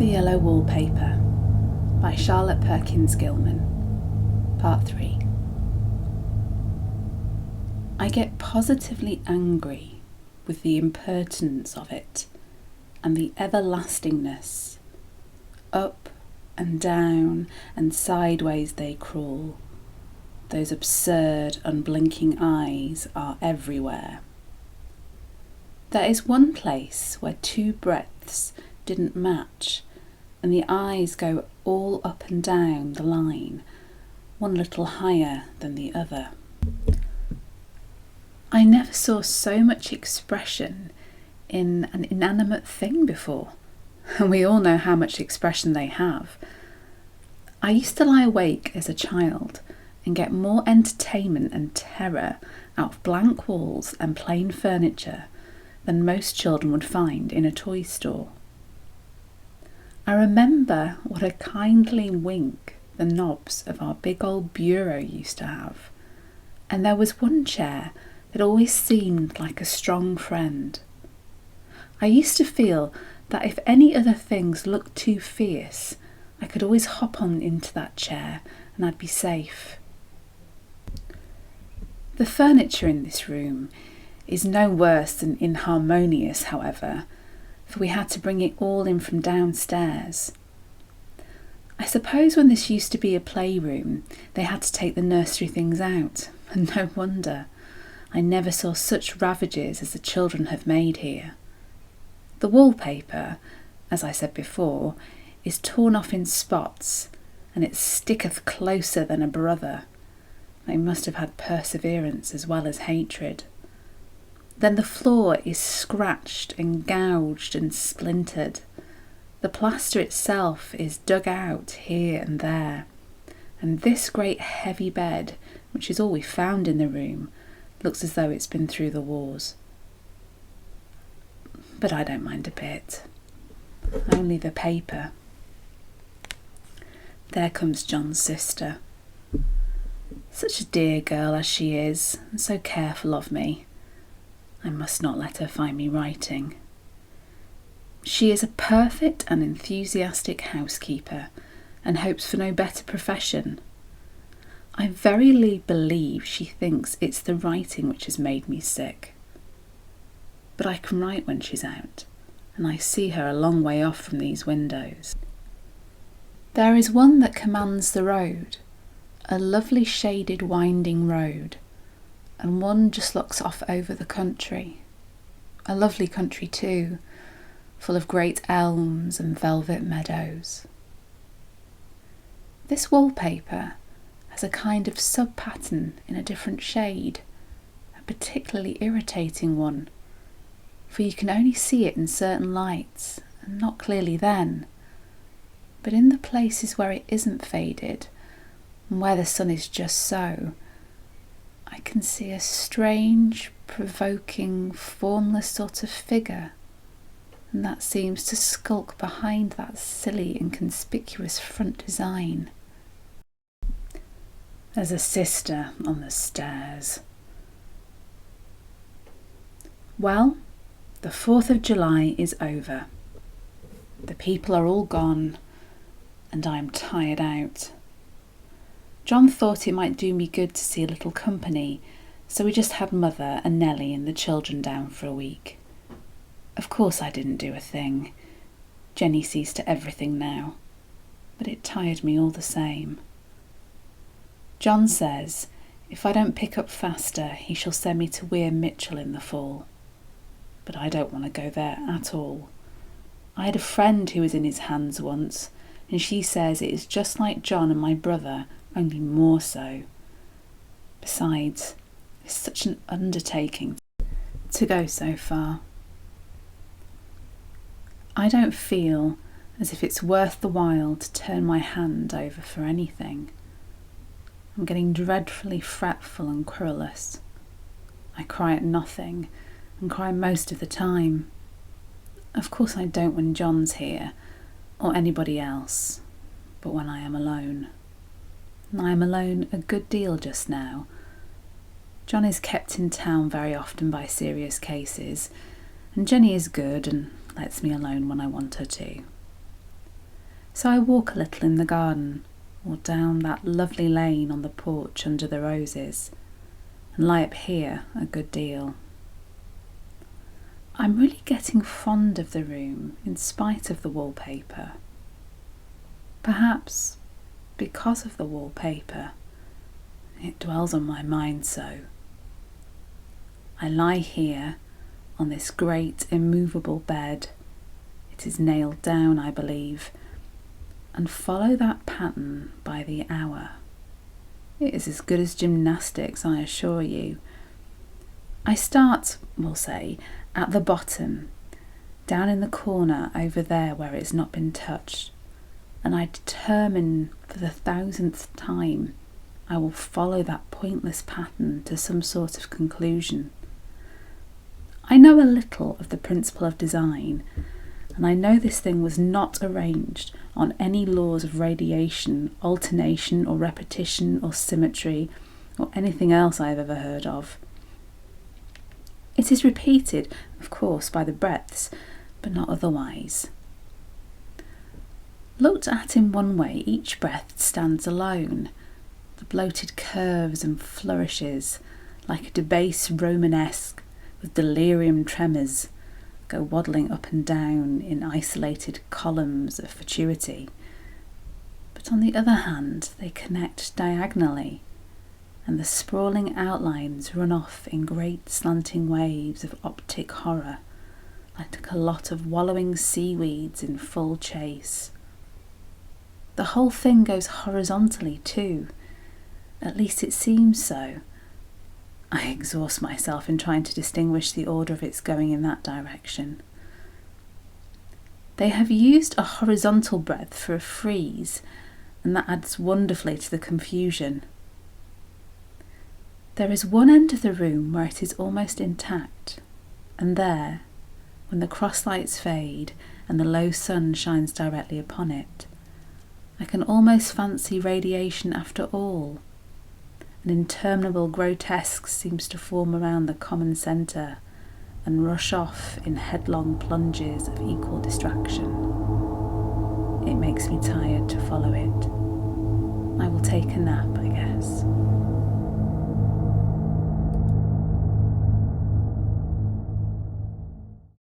The Yellow Wallpaper by Charlotte Perkins Gilman, Part 3. I get positively angry with the impertinence of it and the everlastingness. Up and down and sideways they crawl. Those absurd, unblinking eyes are everywhere. There is one place where two breadths didn't match, and the eyes go all up and down the line, one little higher than the other. I never saw so much expression in an inanimate thing before, and we all know how much expression they have. I used to lie awake as a child and get more entertainment and terror out of blank walls and plain furniture than most children would find in a toy store. I remember what a kindly wink the knobs of our big old bureau used to have, and there was one chair that always seemed like a strong friend. I used to feel that if any other things looked too fierce, I could always hop on into that chair and I'd be safe. The furniture in this room is no worse than inharmonious, however, for we had to bring it all in from downstairs. I suppose when this used to be a playroom, they had to take the nursery things out, and no wonder. I never saw such ravages as the children have made here. The wallpaper, as I said before, is torn off in spots, and it sticketh closer than a brother. They must have had perseverance as well as hatred. Then the floor is scratched and gouged and splintered. The plaster itself is dug out here and there, and this great heavy bed, which is all we found in the room, looks as though it's been through the wars. But I don't mind a bit. Only the paper. There comes John's sister. Such a dear girl as she is, and so careful of me. I must not let her find me writing. She is a perfect and enthusiastic housekeeper, and hopes for no better profession. I verily believe she thinks it's the writing which has made me sick. But I can write when she's out, and I see her a long way off from these windows. There is one that commands the road, a lovely shaded winding road, and one just looks off over the country. A lovely country too, full of great elms and velvet meadows. This wallpaper has a kind of sub-pattern in a different shade, a particularly irritating one, for you can only see it in certain lights, and not clearly then. But in the places where it isn't faded, and where the sun is just so, I can see a strange, provoking, formless sort of figure, and that seems to skulk behind that silly and conspicuous front design. There's a sister on the stairs. Well, the 4th of July is over. The people are all gone, and I am tired out. John thought it might do me good to see a little company, so we just had Mother and Nellie and the children down for a week. Of course I didn't do a thing. Jenny sees to everything now, but it tired me all the same. John says if I don't pick up faster, he shall send me to Weir Mitchell in the fall. But I don't want to go there at all. I had a friend who was in his hands once, and she says it is just like John and my brother, only more so. Besides, it's such an undertaking to go so far. I don't feel as if it's worth the while to turn my hand over for anything. I'm getting dreadfully fretful and querulous. I cry at nothing, and cry most of the time. Of course I don't when John's here, or anybody else, but when I am alone. I am alone a good deal just now. John is kept in town very often by serious cases, and Jenny is good and lets me alone when I want her to. So I walk a little in the garden, or down that lovely lane on the porch under the roses, and lie up here a good deal. I'm really getting fond of the room in spite of the wallpaper. Perhaps because of the wallpaper, it dwells on my mind so. I lie here on this great immovable bed. It is nailed down, I believe, and follow that pattern by the hour. It is as good as gymnastics, I assure you. I start, we'll say, at the bottom, down in the corner over there where it's not been touched, and I determine for the 1000th time I will follow that pointless pattern to some sort of conclusion. I know a little of the principle of design, and I know this thing was not arranged on any laws of radiation, alternation or repetition or symmetry or anything else I have ever heard of. It is repeated, of course, by the breadths, but not otherwise. Looked at in one way, each breadth stands alone. The bloated curves and flourishes, like a debased Romanesque with delirium tremors, go waddling up and down in isolated columns of fatuity. But on the other hand, they connect diagonally, and the sprawling outlines run off in great slanting waves of optic horror, like a lot of wallowing seaweeds in full chase. The whole thing goes horizontally too, at least it seems so. I exhaust myself in trying to distinguish the order of its going in that direction. They have used a horizontal breadth for a frieze, and that adds wonderfully to the confusion. There is one end of the room where it is almost intact, and there, when the cross-lights fade and the low sun shines directly upon it, I can almost fancy radiation after all. An interminable grotesque seems to form around the common centre and rush off in headlong plunges of equal distraction. It makes me tired to follow it. I will take a nap, I guess.